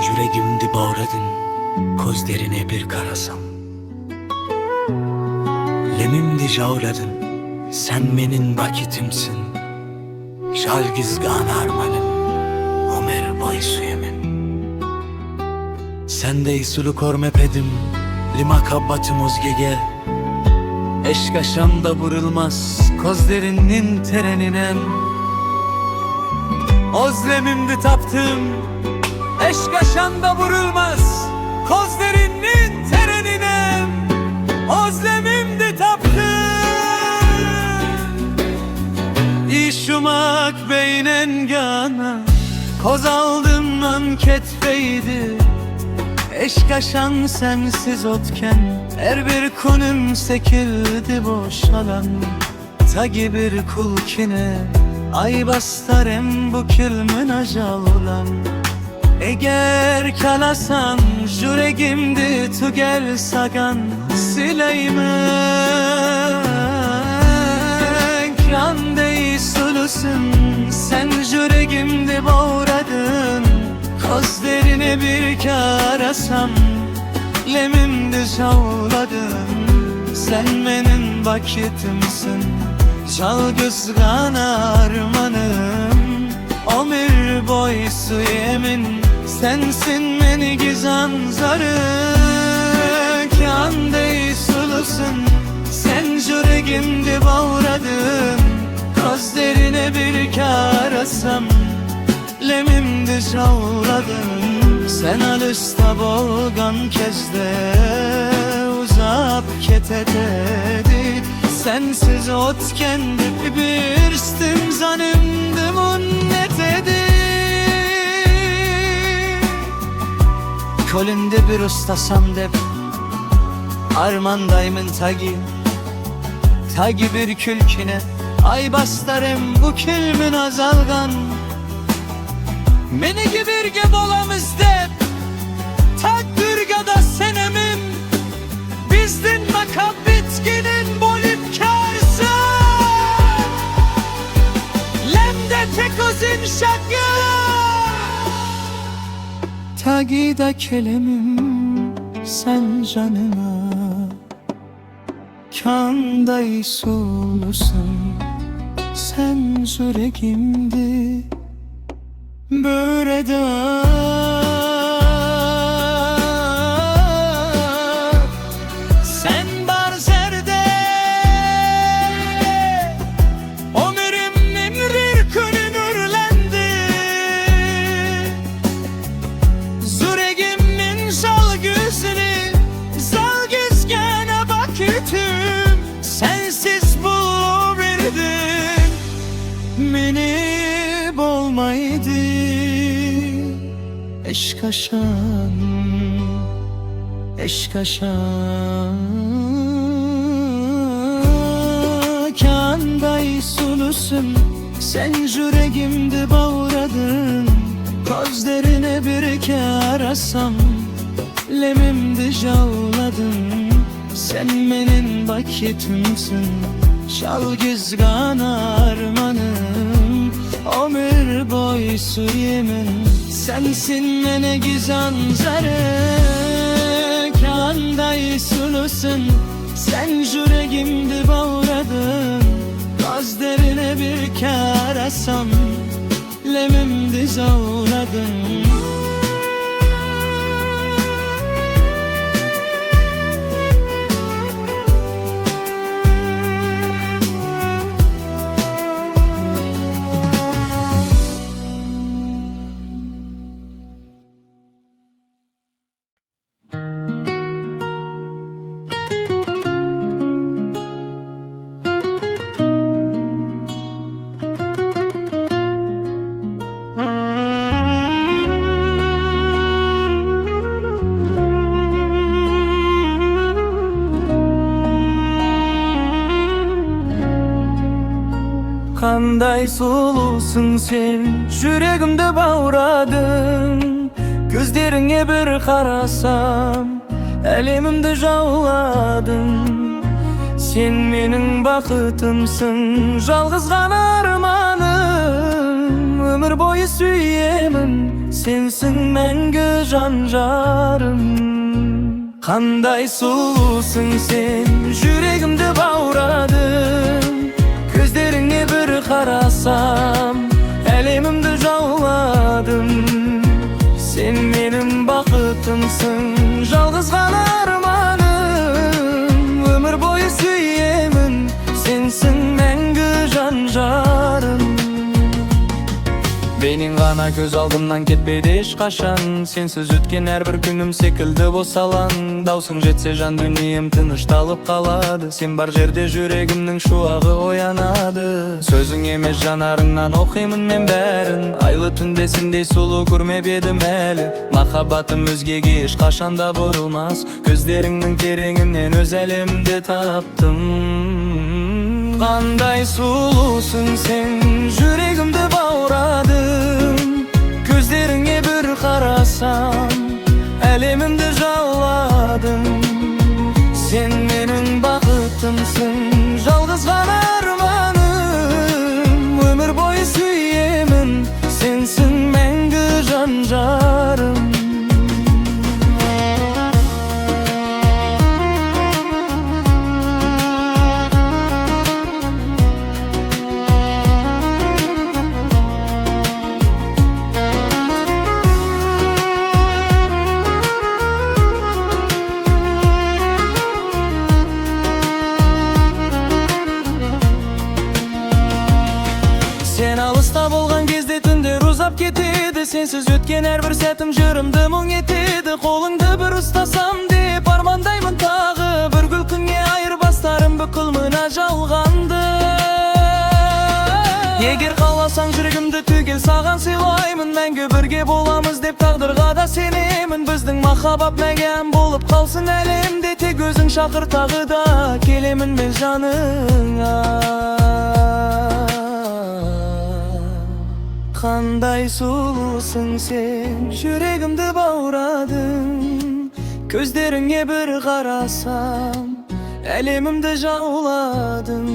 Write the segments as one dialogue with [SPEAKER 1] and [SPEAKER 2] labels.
[SPEAKER 1] yüregimdi bağradın, gözlerine bir karasam. Lemimdi jawladın, sen menin bakitimsin. Şalgizgan armanın, ömer boy suyemin. Sendey sulu kormepedim, lima kabbatım özgege. Eşk aşamda vurulmaz, gözlerinin tereninem. Özlemimdi taptım, eşk aşamda vurulmaz, gözlerinin tereninem. Özlemimdi taptım. İşumak beynen gana, koz aldım an ketfeydi. Eşk aşan sensiz otken, her bir konum sekildi boşalan. Tagi bir kulkine, ay bastarım bu kilmin ajalan. Eğer kalasan, yüreğimdi tu gel sagan sileymek. Yandey sulusun, sen yüreğimdi bağradın. Gözlerine bir karasam, lemimdi jawladın. Sen benim vakitimsin, çalgızgan armanım. Ömür boy suyemin, sensin beni gizan zarık. Yandey sulusun, sen yüreğimdi bağradın. Gözlerine bir karasam, lemimdi jawladın. Sen alısta bolgan kezde uzap ketetedi. Sensiz otkendi birstim zanımdı munnetedi. Kolünde bir ustasam dep, armandayımın tagi bir külkine. Ay bastarım bu kilmin azalgan. Meni gibirge bolamızda takdirgada senemim. Bizdin makab bitkinin bolip karsın. Lemde tek özün şakı. Tagida kelemim sen canıma. Kanday sulusun, sen yüreğimdi burada. Sen barzerde ömrümün bir günü nurlendi. Yüreğimin zal gözünü, zal gözgene baktım. Sensiz buluverdin beni bolmaydı. Eşk aşan, eşk aşan. Kanday sulusun, sen yüreğimdi bağradın. Gözlerine bir karasam, lemimdi jawladın. Sen benim bakitimsin, şalgizgan armanım. Ömür boy suyemin, sensin mene gizan zarık. Kanday sulusun, sen yüreğimdi bağradın. Gözlerine bir karasam, lemimdi jawladın. Kanday sulusun sen, yüreğimde bağradın. Gözlerine bir karasam, elimimde jawladın. Sen benim bakıtımsın, жалғызған armanım. Ömür boyu süyemin, sensin мәңгі жан-жарым. Қандай сұлусың сен, жүрегімді баурадың. Көздеріңе бір қарасам, әлемімді жауладым. Sen benim бақытымсың, жалғыз ғана арманым. Өмір бойы сүйемін, сенсің мәңгі жан-жарым. Бейнең ғана көз алдымнан кетпейді ешқашан. Сенсіз өткен әрбір күнім секілді босалан. Даусың жетсе жан дүнием тынышталып қалады. Сен бар жерде жүрегімнің шуағы оянады. Сөзің емес жанарыңнан оқимын мен бәрін. Айлы түндесіндей сұлу көрмеп едім әлі. Махаббатым өзгеге ешқашанда бұрылмас. Көздеріңнің тереңінен өз әлемді таптым. Қандай сұлусың сен, жүрегімді баурадың. Көздеріңе бір қарасам, әлемімді жауладың. Сен менің бақытымсың, жалғыз ғана арманым. Өмір бойы сүйемін, сенсің мәңгі жан-жарым. Sen алыста болған кезде түндер ұзап кетеді. Сенсіз өткен әрбір сәтім жырымды мұң етеді. Қолыңды бір ұстасам деп армандаймын тағы. Бір күлкіңе айырбастарым бүкіл мына жалғанды. Егер қаласаң жүрегімді түгел саған сыйлаймын. Мәңгі бірге боламыз деп тағдырға да сенемін. Біздің махаббат мәгән болып қалсын әлемде. Тек өзің шақыр тағы да келемін мен жаныңа. Қандай сұлусың сен, жүрегімді баурадың. Көздеріңе бір қарасам, әлемімді жауладың.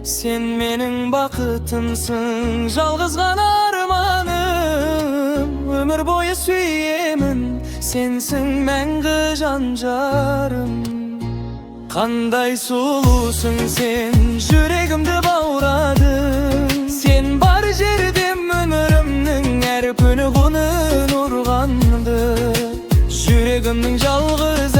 [SPEAKER 1] Сен менің бақытымсың, жалғыз ғана арманым. Өмір бойы сүйемін, сенсің мәңгі жан-жарым. Қандай сұлусың сен, жүрегімді баурадың. Сен бар жерде өмірімнің әр күні құнын ұрғанды. Жүрегімнің жалғыз